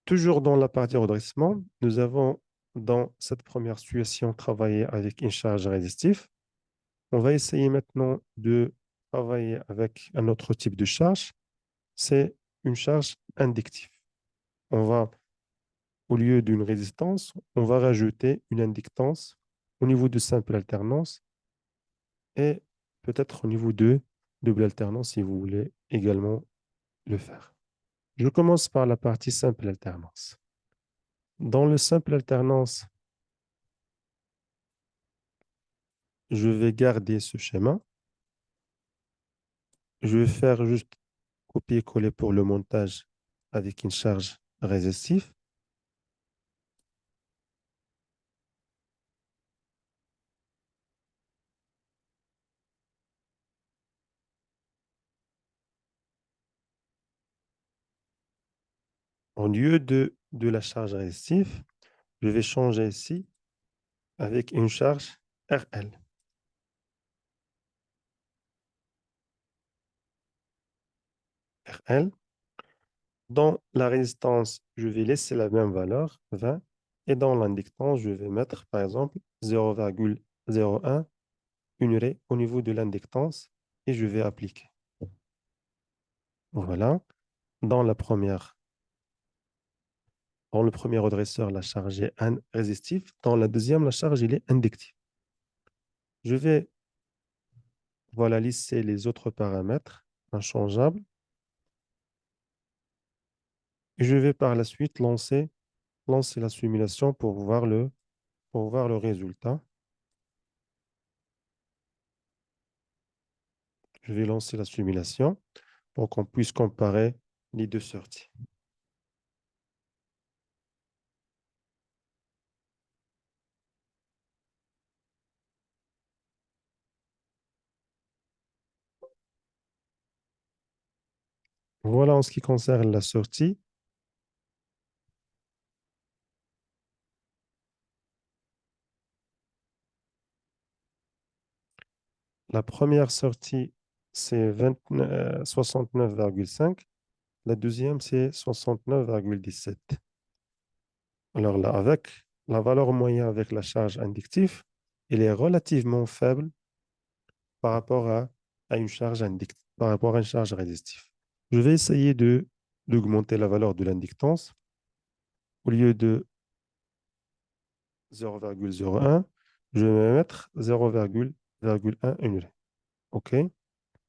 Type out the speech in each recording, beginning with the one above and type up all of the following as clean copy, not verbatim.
Toujours dans la partie redressement, nous avons dans cette première situation travaillé avec une charge résistive. On va essayer maintenant de travailler avec un autre type de charge, c'est une charge inductive. On va, au lieu d'une résistance, on va rajouter une inductance au niveau de simple alternance et peut-être au niveau de double alternance si vous voulez également le faire. Je commence par la partie simple alternance. Dans le simple alternance, je vais garder ce schéma. Je vais faire juste copier-coller pour le montage avec une charge résistive. Au lieu de la charge résistive, je vais changer ici avec une charge RL. RL. Dans la résistance, je vais laisser la même valeur, 20, et dans l'inductance, je vais mettre, par exemple, 0,01 unité au niveau de l'inductance et je vais appliquer. Voilà. Dans la première, dans le premier redresseur, la charge est résistive. Dans la deuxième, la charge il est inductive. Je vais voilà, lisser les autres paramètres inchangeables et je vais par la suite lancer la simulation pour voir le résultat. Je vais lancer la simulation pour qu'on puisse comparer les deux sorties. Voilà en ce qui concerne la sortie. La première sortie, c'est 69,5. La deuxième, c'est 69,17. Alors là, avec la valeur moyenne avec la charge inductive, elle est relativement faible par rapport à une charge par rapport à une charge résistive. Je vais essayer d'augmenter la valeur de l'inductance. Au lieu de 0,01, je vais mettre 0,1 unité. OK?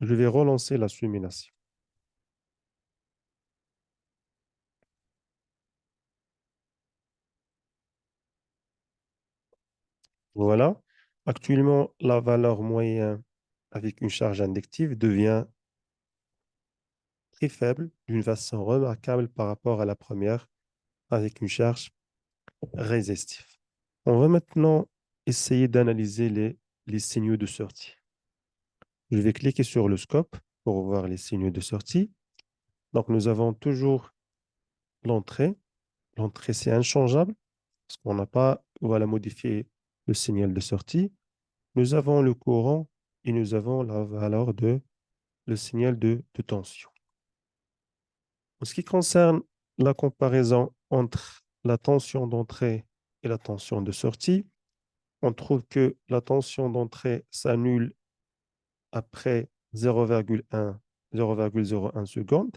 Je vais relancer la simulation. Voilà. Actuellement, la valeur moyenne avec une charge inductive devient très faible d'une façon remarquable par rapport à la première avec une charge résistive. On va maintenant essayer d'analyser les signaux de sortie. Je vais cliquer sur le scope pour voir les signaux de sortie. Donc, nous avons toujours l'entrée. L'entrée, c'est inchangeable parce qu'on n'a pas voilà, modifié le signal de sortie. Nous avons le courant et nous avons la valeur de le signal de tension. En ce qui concerne la comparaison entre la tension d'entrée et la tension de sortie, on trouve que la tension d'entrée s'annule après 0,01 seconde.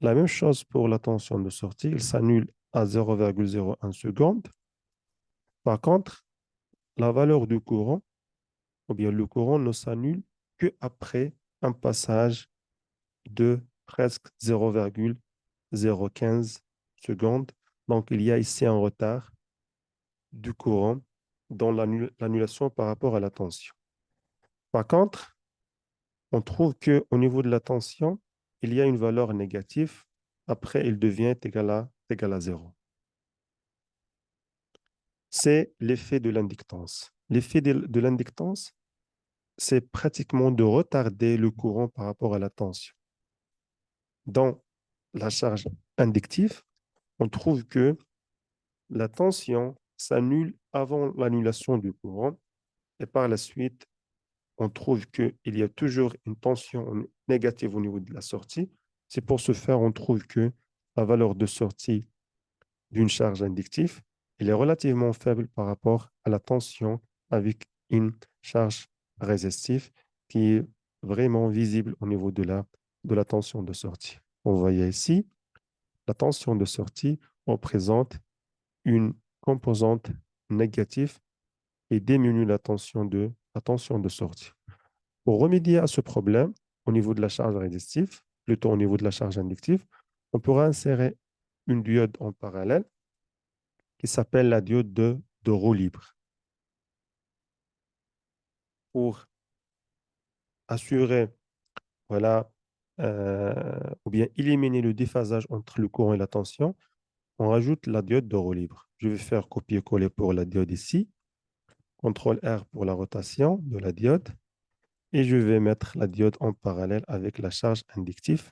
La même chose pour la tension de sortie, il s'annule à 0,01 seconde. Par contre, la valeur du courant, ou bien le courant ne s'annule qu'après un passage de presque 0,015 secondes. Donc, il y a ici un retard du courant dans l'annulation par rapport à la tension. Par contre, on trouve qu'au niveau de la tension, il y a une valeur négative. Après, il devient égal à 0. C'est l'effet de l'inductance. L'effet de l'inductance, c'est pratiquement de retarder le courant par rapport à la tension. Dans la charge inductive, on trouve que la tension s'annule avant l'annulation du courant et par la suite, on trouve qu'il y a toujours une tension négative au niveau de la sortie. C'est pour ce faire, on trouve que la valeur de sortie d'une charge inductive, il est relativement faible par rapport à la tension avec une charge résistive qui est vraiment visible au niveau de la tension de sortie. On voyait ici, la tension de sortie représente une composante négative et diminue la tension de sortie. Pour remédier à ce problème, au niveau de la charge résistive, plutôt au niveau de la charge inductive, on pourra insérer une diode en parallèle qui s'appelle la diode de roue libre pour assurer, voilà, ou bien éliminer le déphasage entre le courant et la tension. On rajoute la diode de roue libre. Je vais faire copier-coller pour la diode ici, CTRL R pour la rotation de la diode, et je vais mettre la diode en parallèle avec la charge inductive.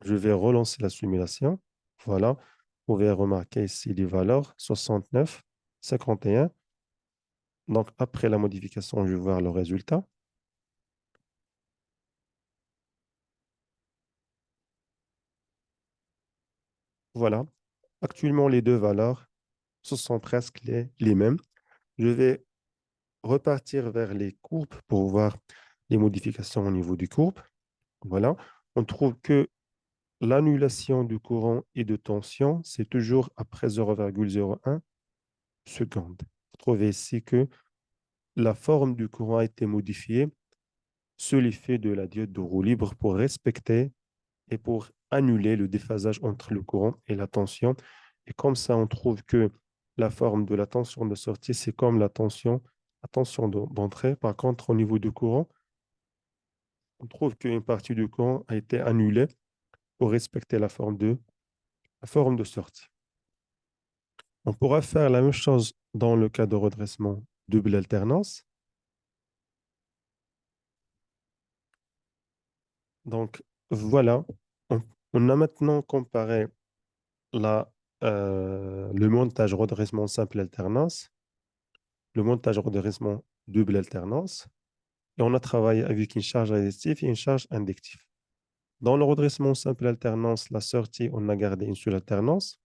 Je vais relancer la simulation. Voilà, vous pouvez remarquer ici les valeurs 69, 51. Donc, après la modification, je vais voir le résultat. Voilà, actuellement, les deux valeurs, ce sont presque les mêmes. Je vais repartir vers les courbes pour voir les modifications au niveau du courbe. Voilà, on trouve que l'annulation du courant et de tension, c'est toujours après 0,01 secondes. Vous trouvez ici que la forme du courant a été modifiée sous l'effet de la diode de roue libre pour respecter et pour annuler le déphasage entre le courant et la tension. Et comme ça, on trouve que la forme de la tension de sortie, c'est comme la tension d'entrée. Par contre, au niveau du courant, on trouve qu'une partie du courant a été annulée pour respecter la forme de sortie. On pourra faire la même chose dans le cas de redressement double alternance. Donc, voilà, on, on a maintenant comparé le montage redressement simple alternance, le montage redressement double alternance, et on a travaillé avec une charge résistive et une charge inductive. Dans le redressement simple alternance, la sortie, on a gardé une seule alternance.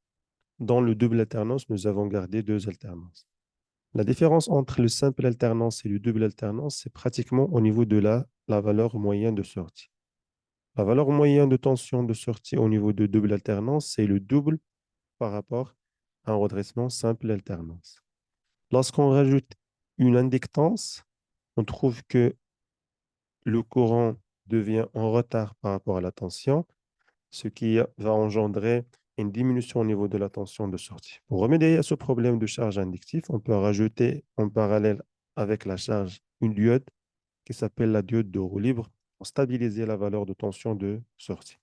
Dans le double alternance, nous avons gardé deux alternances. La différence entre le simple alternance et le double alternance, c'est pratiquement au niveau de la valeur moyenne de sortie. La valeur moyenne de tension de sortie au niveau de double alternance, c'est le double par rapport à un redressement simple alternance. Lorsqu'on rajoute une inductance, on trouve que le courant devient en retard par rapport à la tension, ce qui va engendrer une diminution au niveau de la tension de sortie. Pour remédier à ce problème de charge inductive, on peut rajouter en parallèle avec la charge une diode qui s'appelle la diode de roue libre pour stabiliser la valeur de tension de sortie.